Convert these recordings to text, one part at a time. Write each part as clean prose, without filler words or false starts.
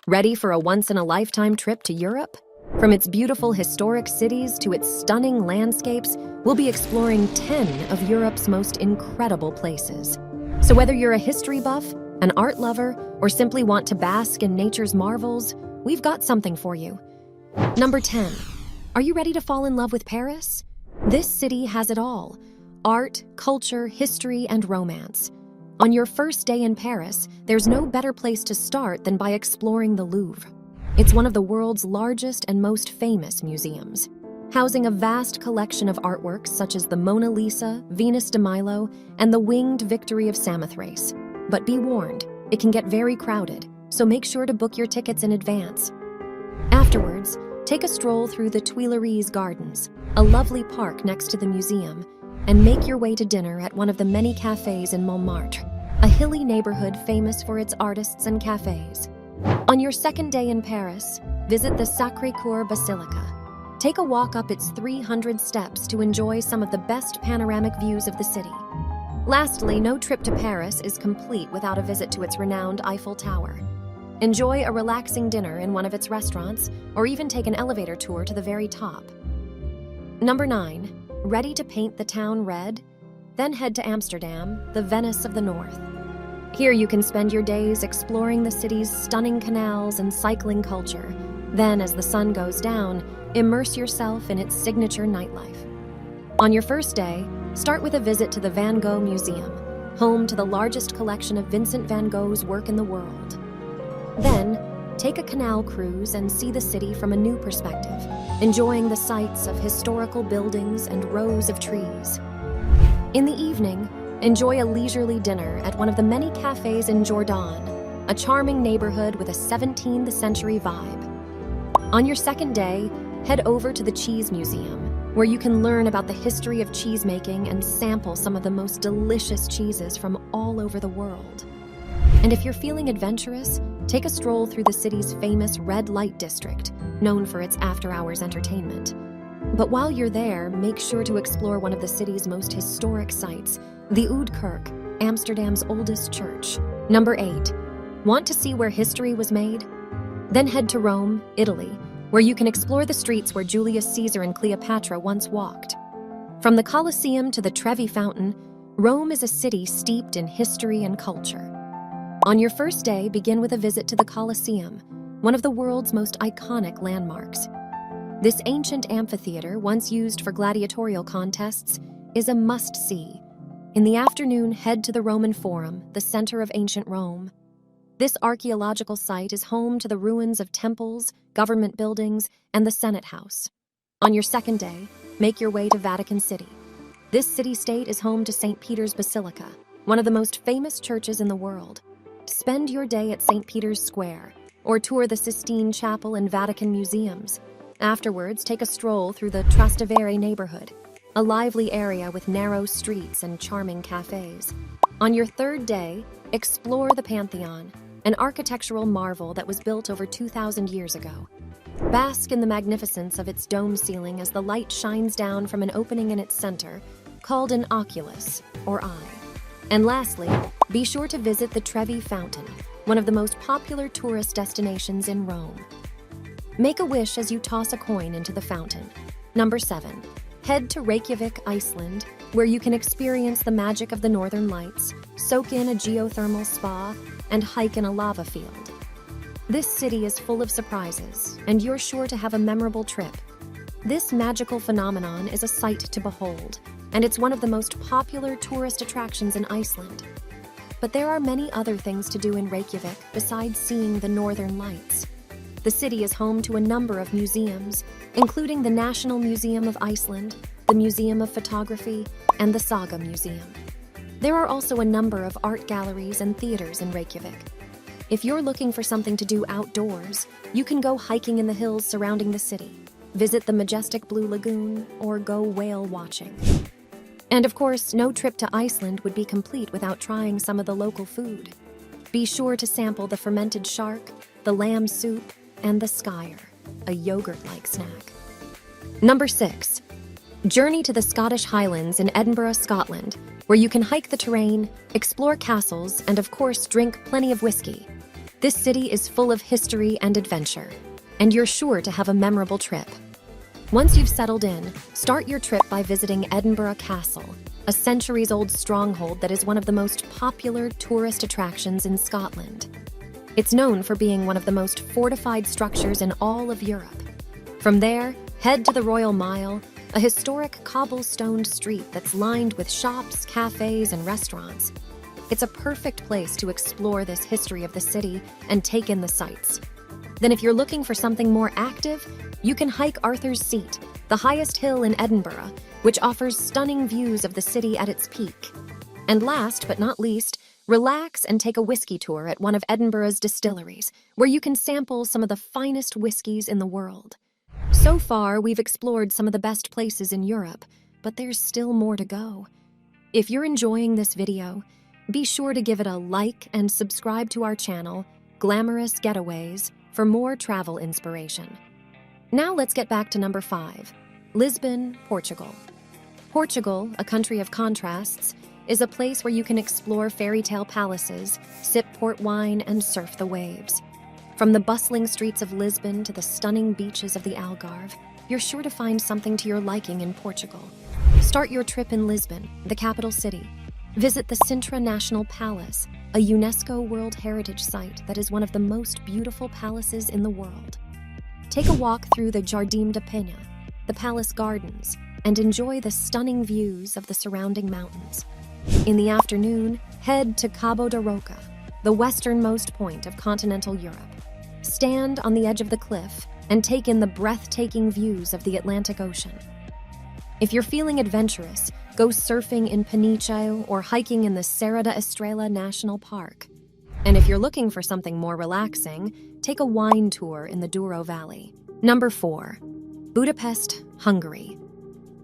Ready for a once-in-a-lifetime trip to Europe? From its beautiful historic cities to its stunning landscapes, we'll be exploring 10 of Europe's most incredible places. So whether you're a history buff, an art lover, or simply want to bask in nature's marvels, we've got something for you. Number 10. Are you ready to fall in love with Paris? This city has it all: art, culture, history, and romance. On your first day in Paris, there's no better place to start than by exploring the Louvre. It's one of the world's largest and most famous museums, housing a vast collection of artworks such as the Mona Lisa, Venus de Milo, and the Winged Victory of Samothrace. But be warned, it can get very crowded, so make sure to book your tickets in advance. Afterwards, take a stroll through the Tuileries Gardens, a lovely park next to the museum, and make your way to dinner at one of the many cafes in Montmartre, a hilly neighborhood famous for its artists and cafes. On your second day in Paris, visit the Sacré-Cœur Basilica. Take a walk up its 300 steps to enjoy some of the best panoramic views of the city. Lastly, no trip to Paris is complete without a visit to its renowned Eiffel Tower. Enjoy a relaxing dinner in one of its restaurants, or even take an elevator tour to the very top. Number 9. Ready to paint the town red? Then head to Amsterdam, the Venice of the North. Here you can spend your days exploring the city's stunning canals and cycling culture. Then, as the sun goes down, immerse yourself in its signature nightlife. On your first day, start with a visit to the Van Gogh Museum, home to the largest collection of Vincent van Gogh's work in the world. Then, take a canal cruise and see the city from a new perspective, enjoying the sights of historical buildings and rows of trees. In the evening, enjoy a leisurely dinner at one of the many cafes in Jordan, a charming neighborhood with a 17th century vibe. On your second day, head over to the Cheese Museum, where you can learn about the history of cheesemaking and sample some of the most delicious cheeses from all over the world. And if you're feeling adventurous, take a stroll through the city's famous red light district, known for its after-hours entertainment. But while you're there, make sure to explore one of the city's most historic sites, the Oude Kerk, Amsterdam's oldest church. Number 8. Want to see where history was made? Then head to Rome, Italy, where you can explore the streets where Julius Caesar and Cleopatra once walked. From the Colosseum to the Trevi Fountain, Rome is a city steeped in history and culture. On your first day, begin with a visit to the Colosseum, one of the world's most iconic landmarks. This ancient amphitheater, once used for gladiatorial contests, is a must-see. In the afternoon, head to the Roman Forum, the center of ancient Rome. This archaeological site is home to the ruins of temples, government buildings, and the Senate House. On your second day, make your way to Vatican City. This city-state is home to St. Peter's Basilica, one of the most famous churches in the world. Spend your day at St. Peter's Square, or tour the Sistine Chapel and Vatican museums. Afterwards, take a stroll through the Trastevere neighborhood, a lively area with narrow streets and charming cafes. On your third day, explore the Pantheon, an architectural marvel that was built over 2,000 years ago. Bask in the magnificence of its dome ceiling as the light shines down from an opening in its center, called an oculus, or eye. And lastly, be sure to visit the Trevi Fountain, one of the most popular tourist destinations in Rome. Make a wish as you toss a coin into the fountain. Number 7. Head to Reykjavik, Iceland, where you can experience the magic of the Northern Lights, soak in a geothermal spa, and hike in a lava field. This city is full of surprises, and you're sure to have a memorable trip. This magical phenomenon is a sight to behold, and it's one of the most popular tourist attractions in Iceland. But there are many other things to do in Reykjavik besides seeing the Northern Lights. The city is home to a number of museums, including the National Museum of Iceland, the Museum of Photography, and the Saga Museum. There are also a number of art galleries and theaters in Reykjavik. If you're looking for something to do outdoors, you can go hiking in the hills surrounding the city, visit the majestic Blue Lagoon, or go whale watching. And of course, no trip to Iceland would be complete without trying some of the local food. Be sure to sample the fermented shark, the lamb soup, and the skyr, a yogurt-like snack. Number 6. Journey to the Scottish Highlands in Edinburgh, Scotland, where you can hike the terrain, explore castles, and of course drink plenty of whiskey. This city is full of history and adventure, and you're sure to have a memorable trip. Once you've settled in, start your trip by visiting Edinburgh Castle, a centuries-old stronghold that is one of the most popular tourist attractions in Scotland. It's known for being one of the most fortified structures in all of Europe. From there, head to the Royal Mile, a historic cobblestoned street that's lined with shops, cafes, and restaurants. It's a perfect place to explore this history of the city and take in the sights. Then if you're looking for something more active, you can hike Arthur's Seat, the highest hill in Edinburgh, which offers stunning views of the city at its peak. And last but not least, relax and take a whiskey tour at one of Edinburgh's distilleries, where you can sample some of the finest whiskeys in the world. So far, we've explored some of the best places in Europe, but there's still more to go. If you're enjoying this video, be sure to give it a like and subscribe to our channel, Glamorous Getaways, for more travel inspiration. Now let's get back to number 5, Lisbon, Portugal. Portugal, a country of contrasts, is a place where you can explore fairy tale palaces, sip port wine, and surf the waves. From the bustling streets of Lisbon to the stunning beaches of the Algarve, you're sure to find something to your liking in Portugal. Start your trip in Lisbon, the capital city. Visit the Sintra National Palace, a UNESCO World Heritage Site that is one of the most beautiful palaces in the world. Take a walk through the Jardim da Penha, the palace gardens, and enjoy the stunning views of the surrounding mountains. In the afternoon, head to Cabo da Roca, the westernmost point of continental Europe. Stand on the edge of the cliff and take in the breathtaking views of the Atlantic Ocean. If you're feeling adventurous, go surfing in Peniche or hiking in the Serra da Estrela National Park. And if you're looking for something more relaxing, take a wine tour in the Douro Valley. Number 4, Budapest, Hungary.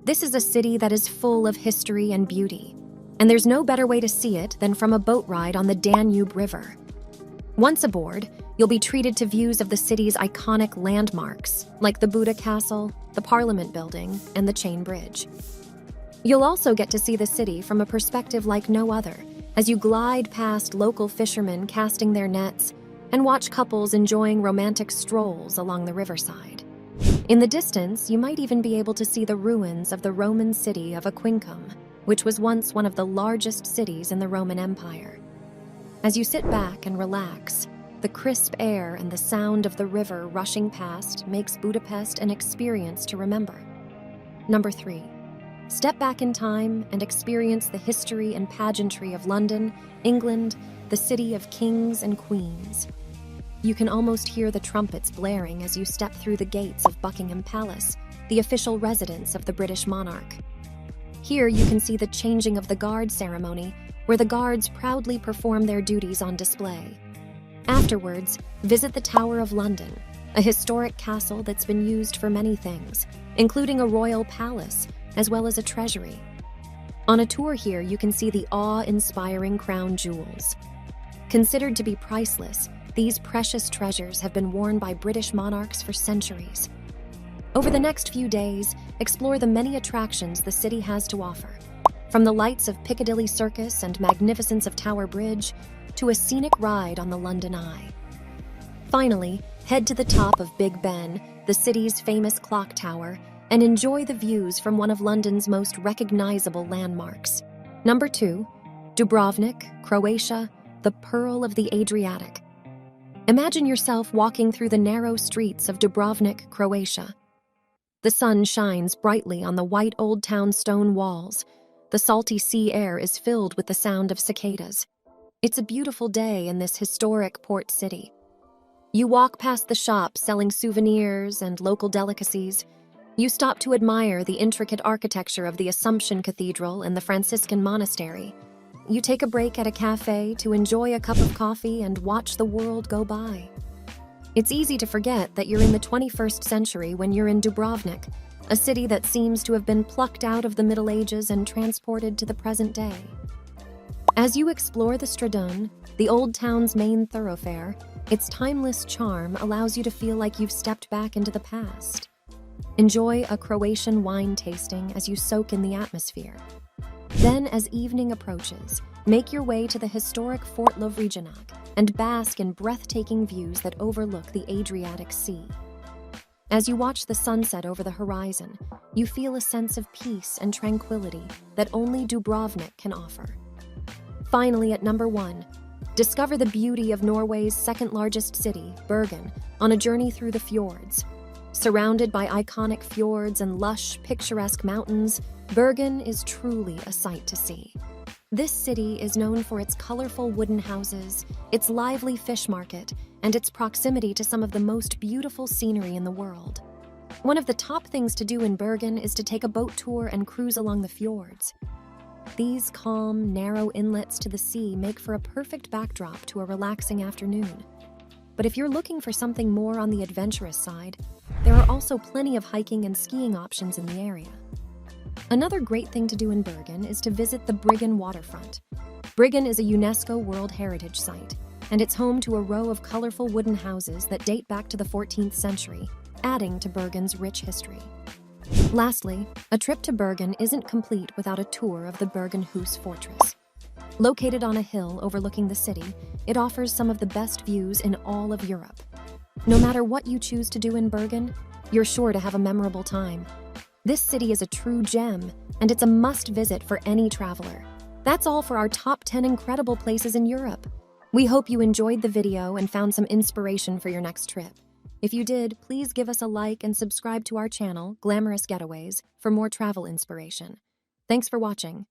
This is a city that is full of history and beauty, and there's no better way to see it than from a boat ride on the Danube River. Once aboard, you'll be treated to views of the city's iconic landmarks, like the Buda Castle, the Parliament Building, and the Chain Bridge. You'll also get to see the city from a perspective like no other, as you glide past local fishermen casting their nets and watch couples enjoying romantic strolls along the riverside. In the distance, you might even be able to see the ruins of the Roman city of Aquincum, which was once one of the largest cities in the Roman Empire. As you sit back and relax, the crisp air and the sound of the river rushing past makes Budapest an experience to remember. Number 3, step back in time and experience the history and pageantry of London, England, the city of kings and queens. You can almost hear the trumpets blaring as you step through the gates of Buckingham Palace, the official residence of the British monarch. Here you can see the changing of the guard ceremony, where the guards proudly perform their duties on display. Afterwards, visit the Tower of London, a historic castle that's been used for many things, including a royal palace, as well as a treasury. On a tour here, you can see the awe-inspiring crown jewels. Considered to be priceless, these precious treasures have been worn by British monarchs for centuries. Over the next few days, explore the many attractions the city has to offer, from the lights of Piccadilly Circus and magnificence of Tower Bridge to a scenic ride on the London Eye. Finally, head to the top of Big Ben, the city's famous clock tower, and enjoy the views from one of London's most recognizable landmarks. Number 2, Dubrovnik, Croatia, the Pearl of the Adriatic. Imagine yourself walking through the narrow streets of Dubrovnik, Croatia. The sun shines brightly on the white old town stone walls. The salty sea air is filled with the sound of cicadas. It's a beautiful day in this historic port city. You walk past the shops selling souvenirs and local delicacies. You stop to admire the intricate architecture of the Assumption Cathedral and the Franciscan Monastery. You take a break at a cafe to enjoy a cup of coffee and watch the world go by. It's easy to forget that you're in the 21st century when you're in Dubrovnik, a city that seems to have been plucked out of the Middle Ages and transported to the present day. As you explore the Stradun, the old town's main thoroughfare, its timeless charm allows you to feel like you've stepped back into the past. Enjoy a Croatian wine tasting as you soak in the atmosphere. Then, as evening approaches, Make your way to the historic Fort Lovrijenac and bask in breathtaking views that overlook the Adriatic Sea. As you watch the sunset over the horizon, you feel a sense of peace and tranquility that only Dubrovnik can offer. Finally, at number 1, discover the beauty of Norway's second-largest city, Bergen, on a journey through the fjords. Surrounded by iconic fjords and lush, picturesque mountains, Bergen is truly a sight to see. This city is known for its colorful wooden houses, its lively fish market, and its proximity to some of the most beautiful scenery in the world. One of the top things to do in Bergen is to take a boat tour and cruise along the fjords. These calm, narrow inlets to the sea make for a perfect backdrop to a relaxing afternoon. But if you're looking for something more on the adventurous side, there are also plenty of hiking and skiing options in the area. Another great thing to do in Bergen is to visit the Bryggen waterfront. Bryggen is a UNESCO World Heritage Site, and it's home to a row of colorful wooden houses that date back to the 14th century, adding to Bergen's rich history. Lastly, a trip to Bergen isn't complete without a tour of the Bergenhus Fortress. Located on a hill overlooking the city, it offers some of the best views in all of Europe. No matter what you choose to do in Bergen, you're sure to have a memorable time. This city is a true gem, and it's a must-visit for any traveler. That's all for our top 10 incredible places in Europe. We hope you enjoyed the video and found some inspiration for your next trip. If you did, please give us a like and subscribe to our channel, Glamorous Getaways, for more travel inspiration. Thanks for watching.